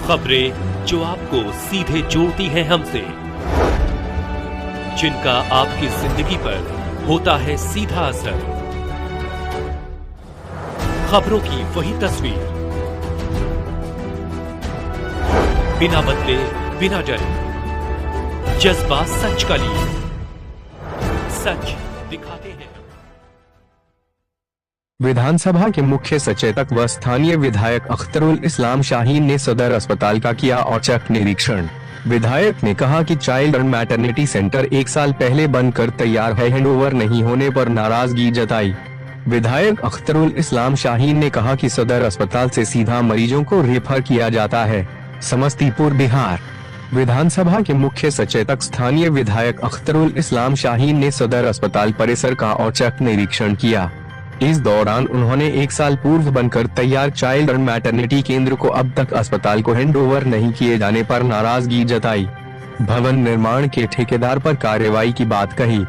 खबरें जो आपको सीधे जोड़ती हैं हमसे, जिनका आपकी जिंदगी पर होता है सीधा असर। खबरों की वही तस्वीर, बिना बदले बिना डरे, जज्बा सच का लिए, सच दिखाते हैं। विधानसभा के मुख्य सचेतक व स्थानीय विधायक अख्तरुल इस्लाम शाहीन ने सदर अस्पताल का किया औचक निरीक्षण। विधायक ने कहा कि चाइल्ड एंड मैटरनिटी सेंटर 1 साल पहले बनकर तैयार है, हैंडओवर नहीं होने पर नाराजगी जताई। विधायक अख्तरुल इस्लाम शाहीन ने कहा कि सदर अस्पताल से सीधा मरीजों को रेफर किया जाता है। समस्तीपुर, बिहार। विधानसभा के मुख्य सचेतक स्थानीय विधायक अख्तरुल इस्लाम शाहीन ने सदर अस्पताल परिसर का औचक निरीक्षण किया। इस दौरान उन्होंने 1 साल पूर्व बनकर तैयार चाइल्ड एंड मैटरनिटी केंद्र को अब तक अस्पताल को हैंडओवर नहीं किए जाने पर नाराजगी जताई। भवन निर्माण के ठेकेदार पर कार्रवाई की बात कही।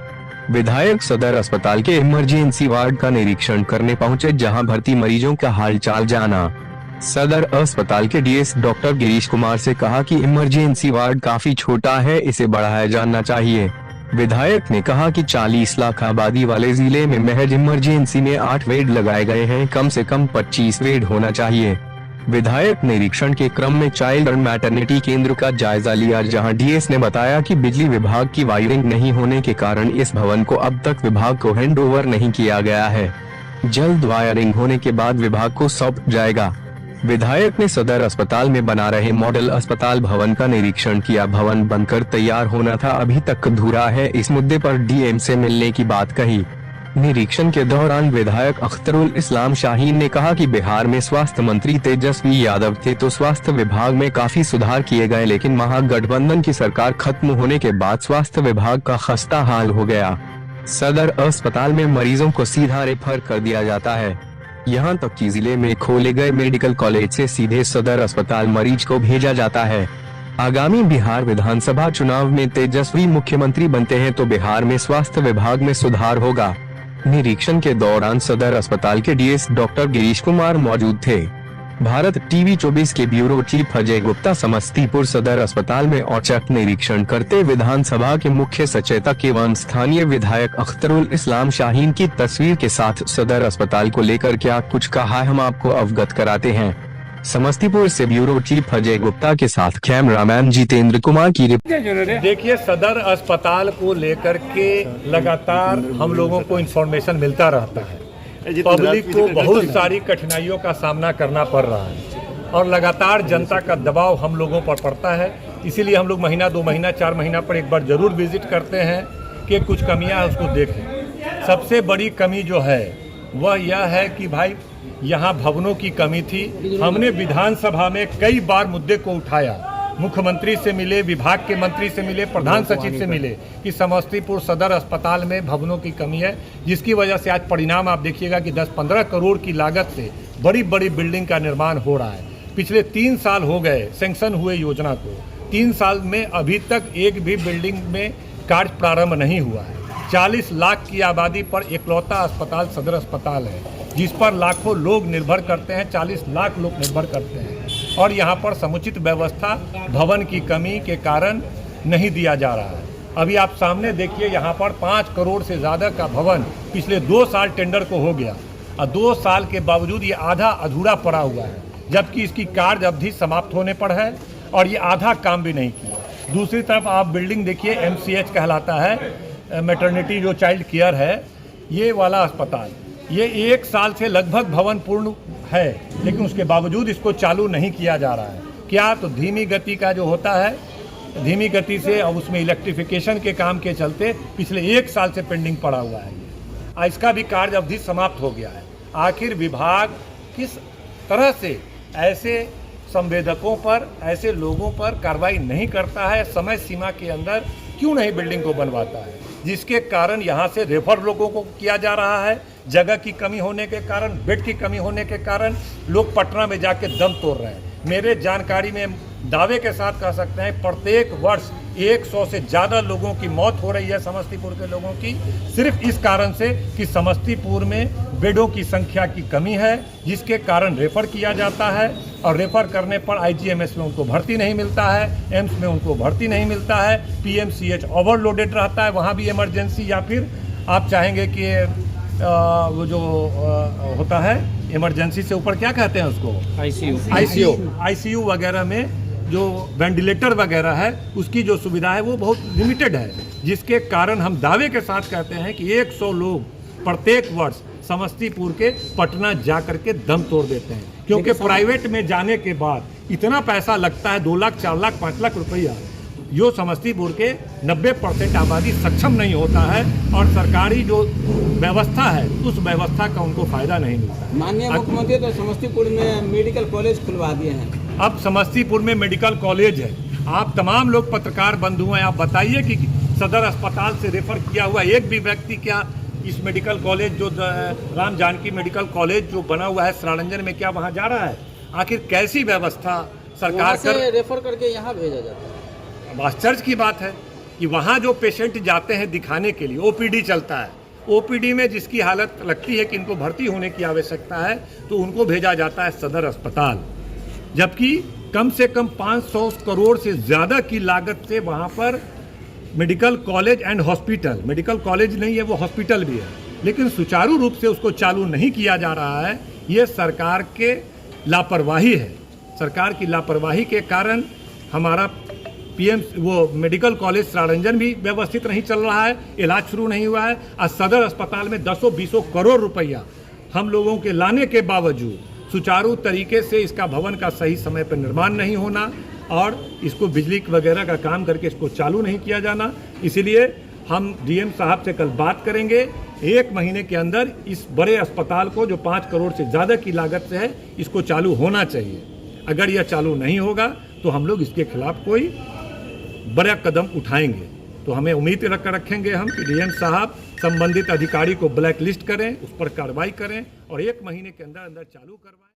विधायक सदर अस्पताल के इमरजेंसी वार्ड का निरीक्षण करने पहुंचे, जहां भर्ती मरीजों का हालचाल जाना। सदर अस्पताल के डीएस डॉक्टर गिरीश कुमार से कहा कि इमरजेंसी वार्ड काफी छोटा है, इसे बढ़ाया जाना चाहिए। विधायक ने कहा कि 40 लाख आबादी वाले जिले में महज इमरजेंसी में 8 बेड लगाए गए हैं, कम से कम 25 बेड होना चाहिए। विधायक निरीक्षण के क्रम में चाइल्ड एंड मैटरनिटी केंद्र का जायजा लिया, जहां डीएस ने बताया कि बिजली विभाग की वायरिंग नहीं होने के कारण इस भवन को अब तक विभाग को हैंडओवर नहीं किया गया है। जल्द वायरिंग होने के बाद विभाग को सौंप जाएगा। विधायक ने सदर अस्पताल में बना रहे मॉडल अस्पताल भवन का निरीक्षण किया। भवन बनकर तैयार होना था, अभी तक अधूरा है। इस मुद्दे पर डीएम से मिलने की बात कही। निरीक्षण के दौरान विधायक अख्तरुल इस्लाम शाहीन ने कहा कि बिहार में स्वास्थ्य मंत्री तेजस्वी यादव थे तो स्वास्थ्य विभाग में काफी सुधार किए गए, लेकिन महागठबंधन की सरकार खत्म होने के बाद स्वास्थ्य विभाग का खस्ता हाल हो गया। सदर अस्पताल में मरीजों को सीधा रेफर कर दिया जाता है। यहाँ तक कि जिले में खोले गए मेडिकल कॉलेज से सीधे सदर अस्पताल मरीज को भेजा जाता है। आगामी बिहार विधानसभा चुनाव में तेजस्वी मुख्यमंत्री बनते हैं तो बिहार में स्वास्थ्य विभाग में सुधार होगा। निरीक्षण के दौरान सदर अस्पताल के डीएस डॉक्टर गिरीश कुमार मौजूद थे। भारत टीवी 24 के ब्यूरो चीफ अजय गुप्ता समस्तीपुर सदर अस्पताल में औचक निरीक्षण करते विधानसभा के मुख्य सचेतक एवं स्थानीय विधायक अख्तरुल इस्लाम शाहीन की तस्वीर के साथ सदर अस्पताल को लेकर क्या कुछ कहा, हम आपको अवगत कराते हैं। समस्तीपुर से ब्यूरो चीफ अजय गुप्ता के साथ कैमरामैन जितेंद्र कुमार की रिपोर्ट। देखिए, सदर अस्पताल को लेकर के लगातार हम लोगों को इन्फॉर्मेशन मिलता रहता है। पब्लिक को बहुत सारी कठिनाइयों का सामना करना पड़ रहा है और लगातार जनता का दबाव हम लोगों पर पड़ता है। इसीलिए हम लोग महीना, 2 महीना, 4 महीना पर एक बार जरूर विजिट करते हैं कि कुछ कमियां उसको देखें। सबसे बड़ी कमी जो है वह यह है कि भाई यहाँ भवनों की कमी थी। हमने विधानसभा में कई बार मुद्दे को उठाया, मुख्यमंत्री से मिले, विभाग के मंत्री से मिले, प्रधान सचिव से मिले कि समस्तीपुर सदर अस्पताल में भवनों की कमी है, जिसकी वजह से आज परिणाम आप देखिएगा कि 10-15 करोड़ की लागत से बड़ी बड़ी बिल्डिंग का निर्माण हो रहा है। पिछले 3 साल हो गए सैंक्शन हुए योजना को, 3 साल में अभी तक एक भी बिल्डिंग में कार्य प्रारंभ नहीं हुआ है। 40 लाख की आबादी पर इकलौता अस्पताल सदर अस्पताल है, जिस पर लाखों लोग निर्भर करते हैं, 40 लाख लोग निर्भर करते हैं और यहाँ पर समुचित व्यवस्था भवन की कमी के कारण नहीं दिया जा रहा है। अभी आप सामने देखिए, यहाँ पर 5 करोड़ से ज़्यादा का भवन पिछले 2 साल टेंडर को हो गया और 2 साल के बावजूद ये आधा अधूरा पड़ा हुआ है, जबकि इसकी कार्य अवधि समाप्त होने पर है और ये आधा काम भी नहीं किया। दूसरी तरफ आप बिल्डिंग देखिए, MCH कहलाता है, मैटरनिटी जो चाइल्ड केयर है, ये वाला अस्पताल, ये 1 साल से लगभग भवन पूर्ण है, लेकिन उसके बावजूद इसको चालू नहीं किया जा रहा है। क्या? तो धीमी गति का जो होता है, धीमी गति से और उसमें इलेक्ट्रिफिकेशन के काम के चलते पिछले 1 साल से पेंडिंग पड़ा हुआ है। इसका भी कार्य अवधि समाप्त हो गया है। आखिर विभाग किस तरह से ऐसे संवेदकों पर, ऐसे लोगों पर कार्रवाई नहीं करता है, समय सीमा के अंदर क्यों नहीं बिल्डिंग को बनवाता है, जिसके कारण यहाँ से रेफर लोगों को किया जा रहा है। जगह की कमी होने के कारण, बेड की कमी होने के कारण लोग पटना में जाके दम तोड़ रहे हैं। मेरे जानकारी में दावे के साथ कह सकते हैं प्रत्येक वर्ष 100 से ज़्यादा लोगों की मौत हो रही है समस्तीपुर के लोगों की, सिर्फ इस कारण से कि समस्तीपुर में बेडों की संख्या की कमी है, जिसके कारण रेफर किया जाता है और रेफर करने पर आईजीएमएस में उनको भर्ती नहीं मिलता है, एम्स में उनको भर्ती नहीं मिलता है, पीएमसीएच ओवरलोडेड रहता है, वहाँ भी इमरजेंसी या फिर आप चाहेंगे कि वो जो होता है इमरजेंसी से ऊपर क्या कहते हैं उसको, आईसीयू वगैरह में जो वेंटिलेटर वगैरह है उसकी जो सुविधा है वो बहुत लिमिटेड है, जिसके कारण हम दावे के साथ कहते हैं कि 100 लोग प्रत्येक वर्ष समस्तीपुर के पटना जा करके दम तोड़ देते हैं, क्योंकि प्राइवेट में जाने के बाद इतना पैसा लगता है, 2 लाख 4 लाख 5 लाख रुपया, जो समस्तीपुर के 90% आबादी सक्षम नहीं होता है और सरकारी जो व्यवस्था है उस व्यवस्था का उनको फायदा नहीं मिलता। माननीय मुख्यमंत्री तो समस्तीपुर में मेडिकल कॉलेज खुलवा दिए हैं। अब समस्तीपुर में मेडिकल कॉलेज है, आप तमाम लोग पत्रकार बंधु हैं, आप बताइए कि सदर अस्पताल से रेफर किया हुआ एक भी व्यक्ति क्या इस मेडिकल कॉलेज जो राम जानकी मेडिकल कॉलेज जो बना हुआ है सरारंजन में, क्या वहाँ जा रहा है? आखिर कैसी व्यवस्था सरकार से रेफर करके यहाँ भेजा जाता है? अब आश्चर्य की बात है कि वहाँ जो पेशेंट जाते हैं दिखाने के लिए, ओपीडी चलता है, ओपीडी में जिसकी हालत लगती है कि इनको भर्ती होने की आवश्यकता है तो उनको भेजा जाता है सदर अस्पताल, जबकि कम से कम 500 करोड़ से ज़्यादा की लागत से वहाँ पर medical college and hospital, medical college नहीं है वो हॉस्पिटल भी है, लेकिन सुचारू रूप से उसको चालू नहीं किया जा रहा है। ये सरकार के लापरवाही है, सरकार की लापरवाही के कारण हमारा वो मेडिकल कॉलेज सरारंजन भी व्यवस्थित नहीं चल रहा है, इलाज शुरू नहीं हुआ है। आज सदर अस्पताल में 10-20 करोड़ रुपया हम लोगों के लाने के बावजूद सुचारू तरीके से इसका भवन का सही समय पर निर्माण नहीं होना और इसको बिजली वगैरह का काम करके इसको चालू नहीं किया जाना, इसीलिए हम डीएम साहब से कल बात करेंगे। 1 महीने के अंदर इस बड़े अस्पताल को जो 5 करोड़ से ज़्यादा की लागत से है इसको चालू होना चाहिए। अगर यह चालू नहीं होगा तो हम लोग इसके खिलाफ कोई बड़ा कदम उठाएंगे। तो हमें उम्मीद रखेंगे हम कि डीएम साहब संबंधित अधिकारी को ब्लैक लिस्ट करें, उस पर कार्रवाई करें और 1 महीने के अंदर अंदर चालू करवाएं।